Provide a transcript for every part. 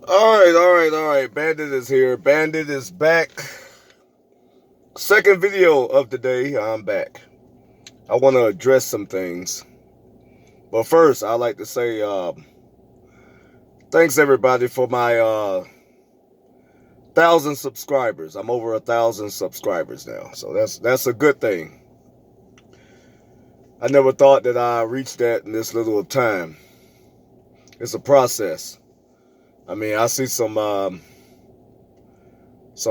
All right. Bandit is here. Bandit is back. Second video of the day. I'm back. I want to address some things. But first, I'd like to say thanks everybody for my 1,000 subscribers. I'm over 1,000 subscribers now. So that's a good thing. I never thought that I reached that in this little time. It's a process. I mean, I see some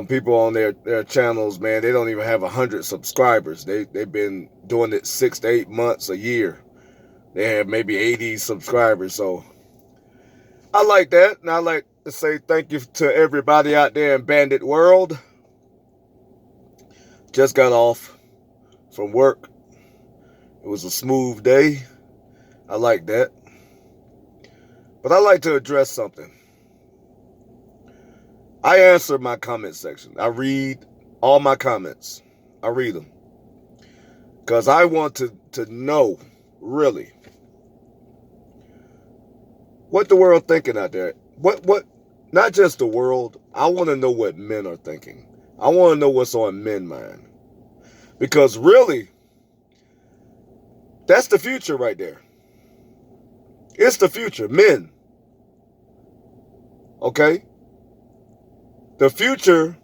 people on their channels, man, they don't even have 100 subscribers. They've been doing it 6 to 8 months, a year. They have maybe 80 subscribers. So I like that. And I like to say thank you to everybody out there in Bandit World. Just got off from work. It was a smooth day. I like that. But I like to address something. I answer my comment section. I read all my comments. I read them. Because I want to know, really, what the world thinking out there. What, not just the world. I want to know what men are thinking. I want to know what's on men's mind. Because really, that's the future right there. It's the future. Men. Okay? The future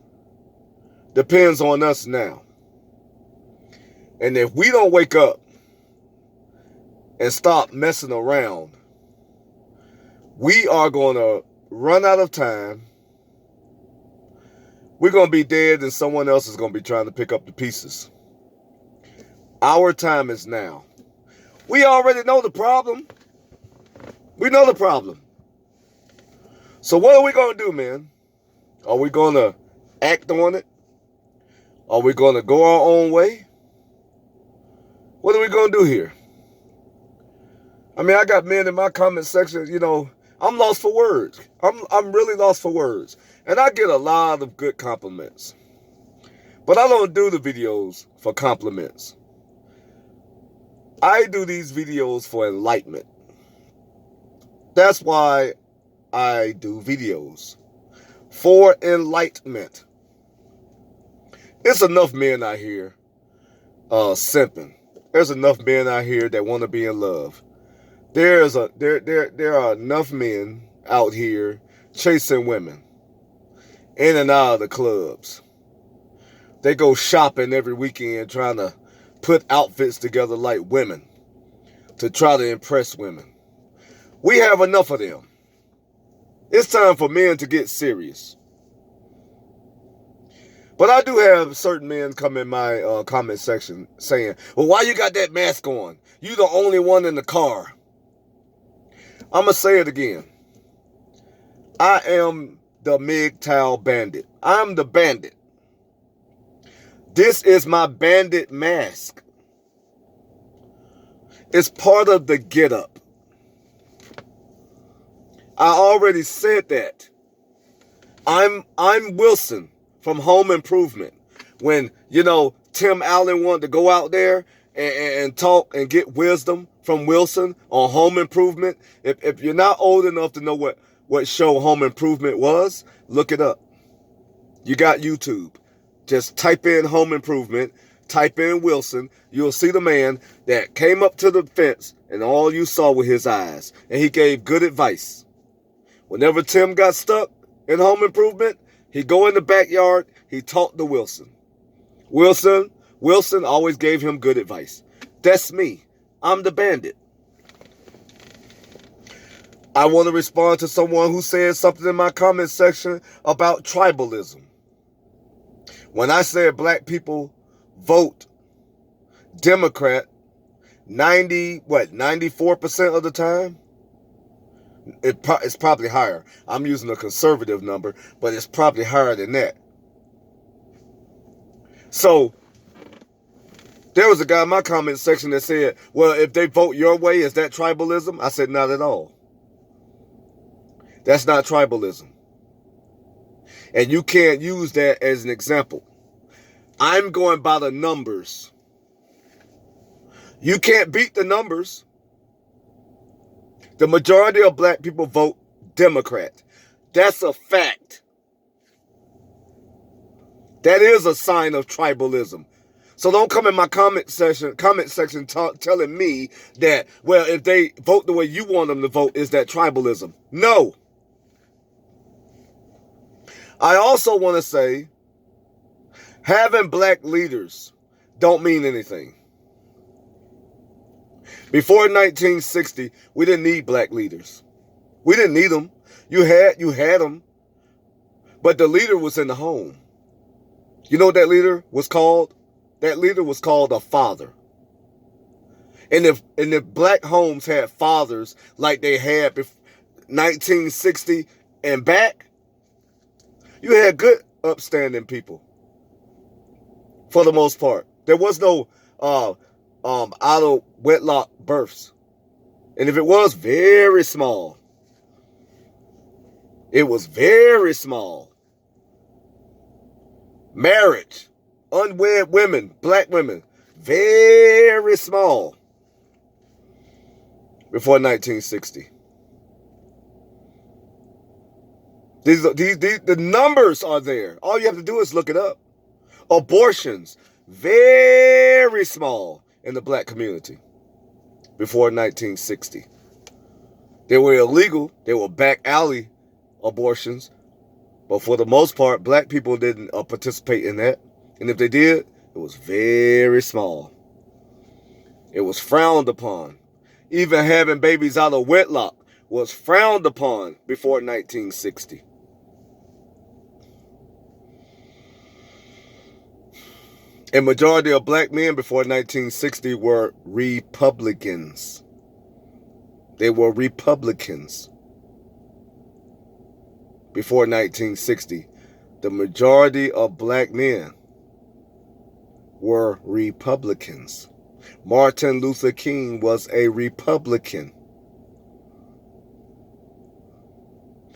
depends on us now. And if we don't wake up and stop messing around, we are going to run out of time. We're going to be dead and someone else is going to be trying to pick up the pieces. Our time is now. We already know the problem. We know the problem. So what are we going to do, man? Are we going to act on it? Are we going to go our own way? What are we going to do here? I mean, I got men in my comment section, I'm lost for words. I'm really lost for words. And I get a lot of good compliments. But I don't do the videos for compliments. I do these videos for enlightenment. That's why I do videos. For enlightenment. There's enough men out here simping. There's enough men out here that want to be in love. There are enough men out here chasing women in and out of the clubs. They go shopping every weekend trying to put outfits together like women to try to impress women. We have enough of them. It's time for men to get serious. But I do have certain men come in my comment section saying, well, why you got that mask on? You the only one in the car. I'm going to say it again. I am the MGTOW Bandit. I'm the bandit. This is my bandit mask. It's part of the get up. I already said that. I'm Wilson from Home Improvement. When, Tim Allen wanted to go out there and talk and get wisdom from Wilson on Home Improvement. If you're not old enough to know what show Home Improvement was, look it up. You got YouTube. Just type in Home Improvement, type in Wilson. You'll see the man that came up to the fence and all you saw were his eyes. And he gave good advice. Whenever Tim got stuck in Home Improvement, he'd go in the backyard, he talked to Wilson. Wilson always gave him good advice. That's me. I'm the bandit. I want to respond to someone who said something in my comment section about tribalism. When I said black people vote Democrat 94% of the time? It's probably higher. I'm using a conservative number, but it's probably higher than that. So, there was a guy in my comment section that said, well, if they vote your way, is that tribalism? I said, not at all. That's not tribalism. And you can't use that as an example. I'm going by the numbers. You can't beat the numbers. The majority of black people vote Democrat. That's a fact. That is a sign of tribalism. So don't come in my comment section telling me that, well, if they vote the way you want them to vote, is that tribalism? No. I also want to say, having black leaders don't mean anything. Before 1960, we didn't need black leaders. We didn't need them. You had them, but the leader was in the home. You know what that leader was called? That leader was called a father. And if black homes had fathers like they had before 1960 and back, you had good, upstanding people. For the most part, there was no out of wedlock births, and if it was, very small. It was very small. Marriage, unwed women, black women, very small before 1960. The numbers are there. All you have to do is look it up. Abortions, very small in the black community before 1960. They were illegal. They were back alley abortions. But for the most part, black people didn't participate in that. And if they did, it was very small. It was frowned upon. Even having babies out of wedlock was frowned upon before 1960. A majority of black men before 1960 were Republicans. They were Republicans. Before 1960, the majority of black men were Republicans. Martin Luther King was a Republican.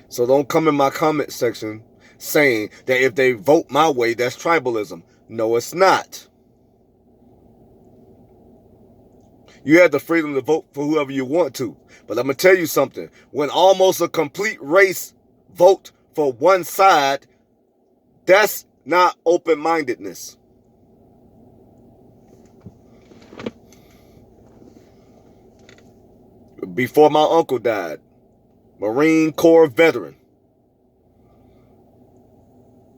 So don't come in my comment section saying that if they vote my way, that's tribalism. No, it's not. You have the freedom to vote for whoever you want to. But I'm going to tell you something. When almost a complete race vote for one side, that's not open-mindedness. Before my uncle died, Marine Corps veteran,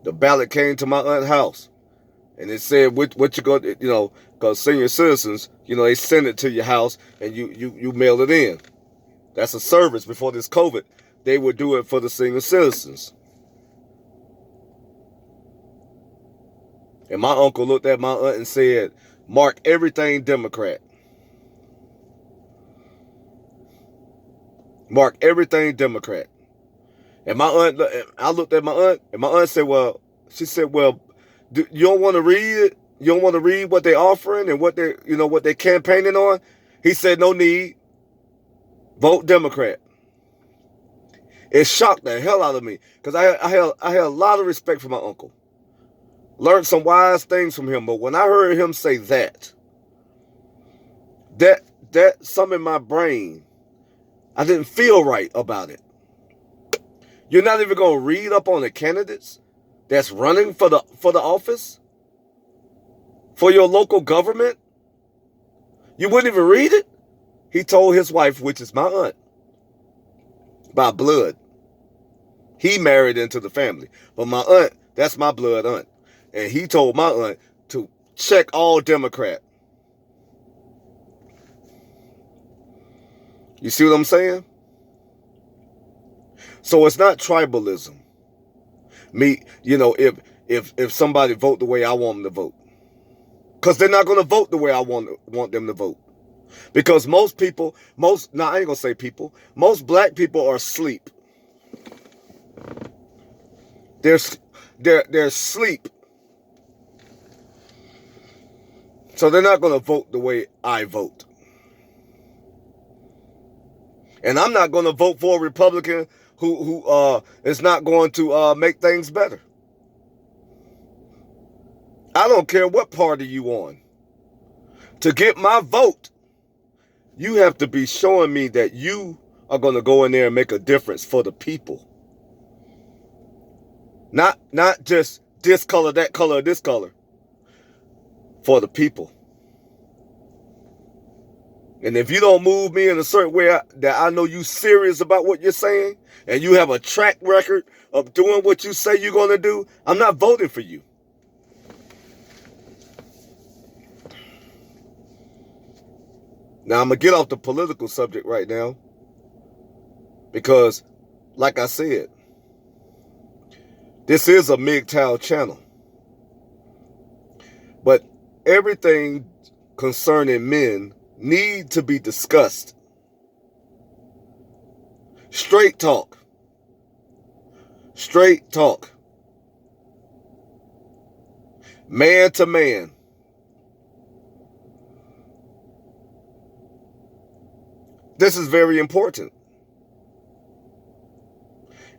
the ballot came to my aunt's house, and it said what you going to, because senior citizens, they send it to your house and you mail it in. That's a service. Before this COVID, they would do it for the senior citizens. And my uncle looked at my aunt and said, "Mark everything Democrat. Mark everything Democrat." And I looked at my aunt, and my aunt said, she said, you don't want to read it? You don't want to read what they're offering and what they're campaigning on? He said, "No need. Vote Democrat." It shocked the hell out of me because I had a lot of respect for my uncle. Learned some wise things from him, but when I heard him say that something in my brain, I didn't feel right about it. You're not even going to read up on the candidates that's running for the office? For your local government? You wouldn't even read it? He told his wife, which is my aunt, by blood. He married into the family. But my aunt, that's my blood aunt. And he told my aunt to check all Democrat. You see what I'm saying? So it's not tribalism. If somebody vote the way I want them to vote. Because they're not going to vote the way I want them to vote. Because most black people are asleep. They're asleep. So they're not going to vote the way I vote. And I'm not going to vote for a Republican who is not going to make things better. I don't care what party you on. To get my vote, you have to be showing me that you are going to go in there and make a difference for the people. Not just this color, that color, this color. For the people. And if you don't move me in a certain way that I know you serious about what you're saying, and you have a track record of doing what you say you're going to do, I'm not voting for you. Now, I'm going to get off the political subject right now because, like I said, this is a MGTOW channel. But everything concerning men need to be discussed. Straight talk. Straight talk. Man to man. This is very important.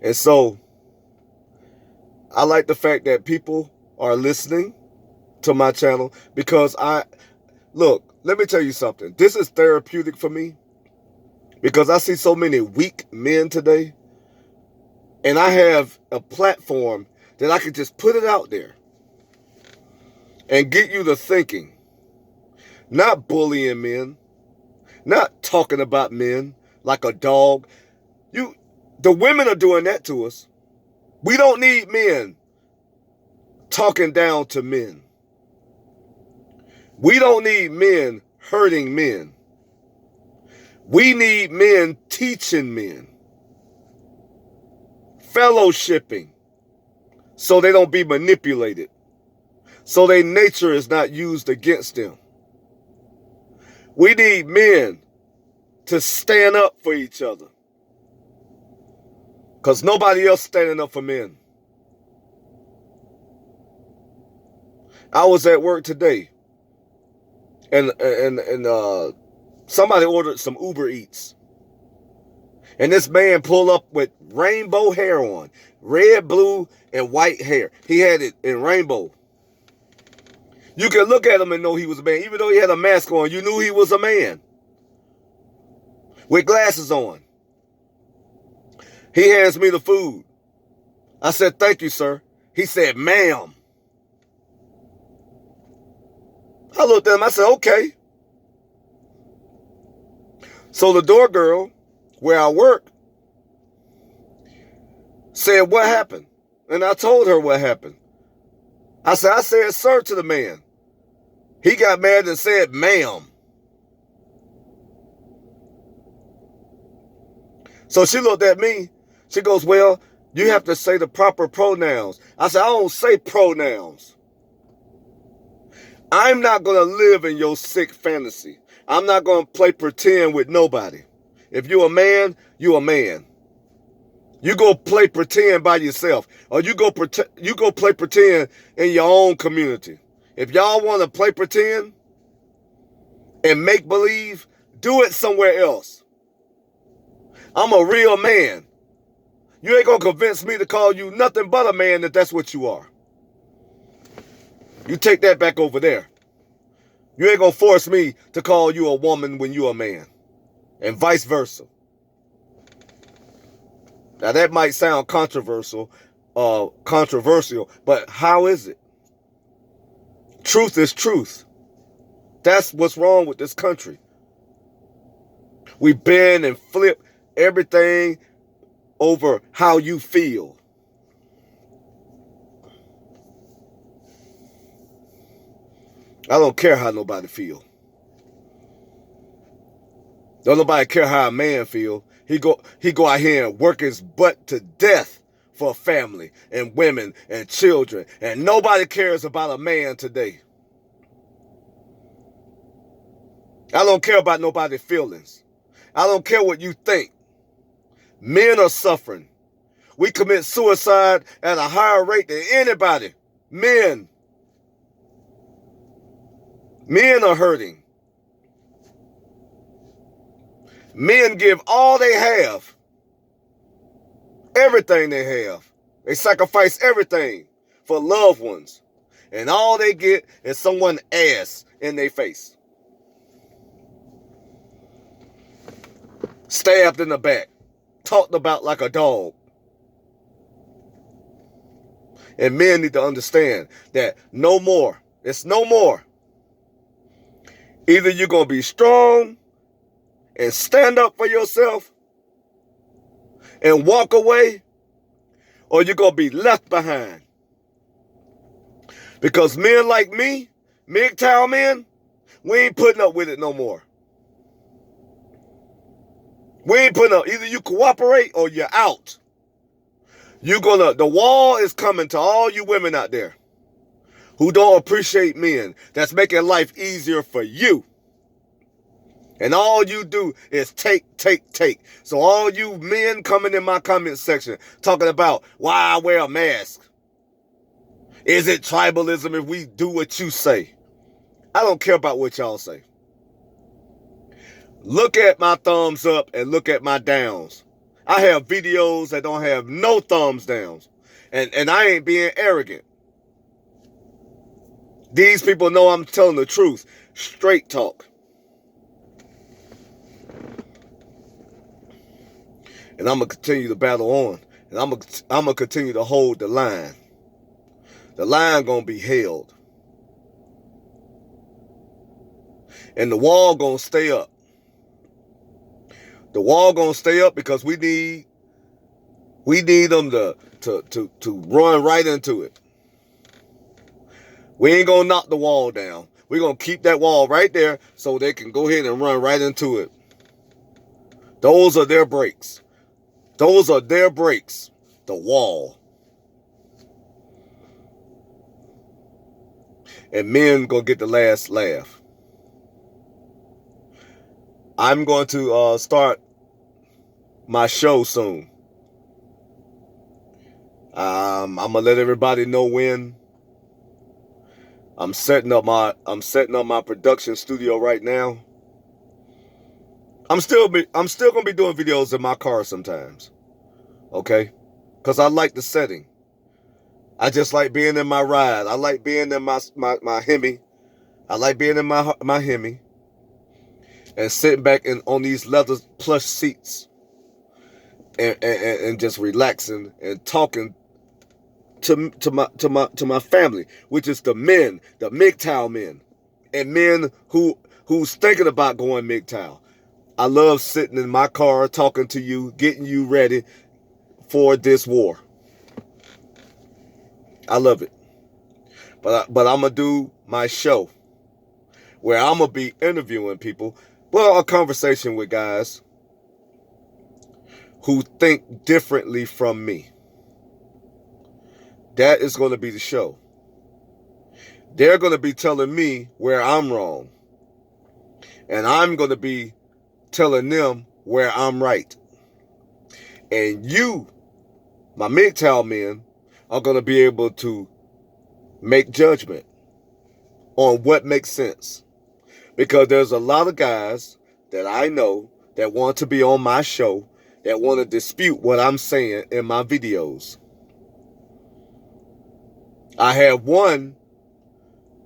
And so, I like the fact that people are listening to my channel because look, let me tell you something. This is therapeutic for me because I see so many weak men today, and I have a platform that I can just put it out there and get you to thinking, not bullying men, not talking about men like a dog. The women are doing that to us. We don't need men talking down to men. We don't need men hurting men. We need men teaching men, fellowshipping, so they don't be manipulated, so their nature is not used against them. We need men to stand up for each other because nobody else standing up for men. I was at work today, and somebody ordered some Uber Eats. And this man pulled up with rainbow hair on. Red, blue, and white hair. He had it in rainbow. You could look at him and know he was a man. Even though he had a mask on, you knew he was a man. With glasses on. He hands me the food. I said, "Thank you, sir." He said, "Ma'am." I looked at him. I said, "Okay." So the door girl, where I work, said, "What happened?" And I told her what happened. I said, "Sir" to the man. He got mad and said, "Ma'am." So she looked at me. She goes, "Well, you have to say the proper pronouns." I said, "I don't say pronouns. I'm not going to live in your sick fantasy. I'm not going to play pretend with nobody. If you're a man, you're a man. You go play pretend by yourself, or you go play pretend in your own community. If y'all want to play pretend and make believe, do it somewhere else. I'm a real man. You ain't gonna convince me to call you nothing but a man if that's what you are. You take that back over there. You ain't gonna force me to call you a woman when you're a man, and vice versa. Now that might sound controversial, but how is it? Truth is truth. That's what's wrong with this country. We bend and flip everything over how you feel. I don't care how nobody feel. Don't nobody care how a man feel. He go out here and work his butt to death for a family and women and children. And nobody cares about a man today. I don't care about nobody's feelings. I don't care what you think. Men are suffering. We commit suicide at a higher rate than anybody. Men. Men are hurting. Men give all they have. Everything they have. They sacrifice everything for loved ones. And all they get is someone's ass in their face. Stabbed in the back. Talked about like a dog. And men need to understand that no more. It's no more. Either you're going to be strong and stand up for yourself and walk away, or you're going to be left behind. Because men like me, MGTOW men, we ain't putting up with it no more. We ain't putting up. Either you cooperate or you're out. The wall is coming to all you women out there who don't appreciate men, that's making life easier for you. And all you do is take. So all you men coming in my comment section talking about why I wear a mask. Is it tribalism if we do what you say? I don't care about what y'all say. Look at my thumbs up and look at my downs. I have videos that don't have no thumbs downs. And I ain't being arrogant. These people know I'm telling the truth. Straight talk. And I'm going to continue to battle on. And I'm going to continue to hold the line. The line going to be held. And the wall going to stay up. The wall going to stay up because we need them to run right into it. We ain't going to knock the wall down. We're going to keep that wall right there so they can go ahead and run right into it. Those are their brakes. Those are their brakes. The wall. And men going to get the last laugh. I'm going to start my show soon. I'm going to let everybody know when. I'm setting up my production studio right now. I'm still gonna be doing videos in my car sometimes. Okay? Because I like the setting. I just like being in my ride. I like being in my Hemi. I like being in my Hemi. And sitting back on these leather plush seats. And just relaxing and talking to my family, which is the men, the MGTOW men, and men who's thinking about going MGTOW. I love sitting in my car talking to you, getting you ready for this war. I love it. But I'm gonna do my show where I'm gonna be interviewing people. Well, a conversation with guys who think differently from me. That is going to be the show. They're going to be telling me where I'm wrong. And I'm going to be telling them where I'm right. And you, my MGTOW men, are going to be able to make judgment on what makes sense. Because there's a lot of guys that I know that want to be on my show, that want to dispute what I'm saying in my videos. I have one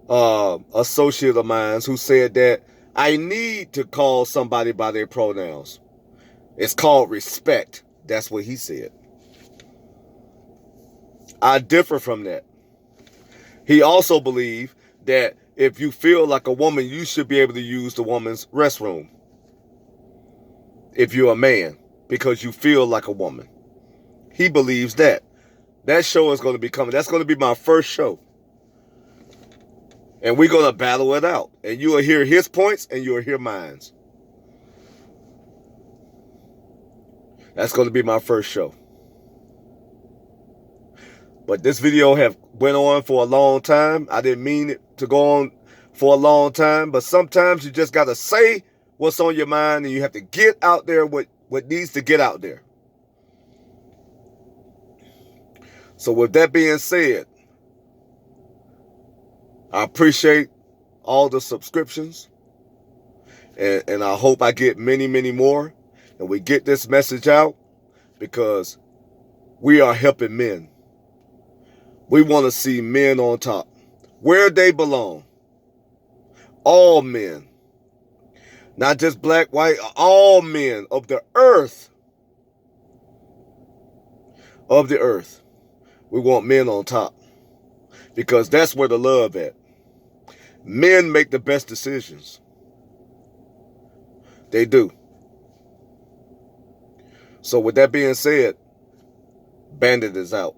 associate of mine who said that I need to call somebody by their pronouns. It's called respect. That's what he said. I differ from that. He also believed that if you feel like a woman, you should be able to use the woman's restroom. If you're a man, because you feel like a woman. He believes that. That show is going to be coming. That's going to be my first show. And we're going to battle it out. And you will hear his points and you will hear mine. That's going to be my first show. But this video have went on for a long time. I didn't mean it to go on for a long time. But sometimes you just got to say what's on your mind. And you have to get out there what needs to get out there. So with that being said, I appreciate all the subscriptions. And I hope I get many, many more. And we get this message out because we are helping men. We want to see men on top, where they belong. All men. Not just black, white, all men of the earth. Of the earth. We want men on top because that's where the love at. Men make the best decisions. They do. So with that being said, Bandit is out.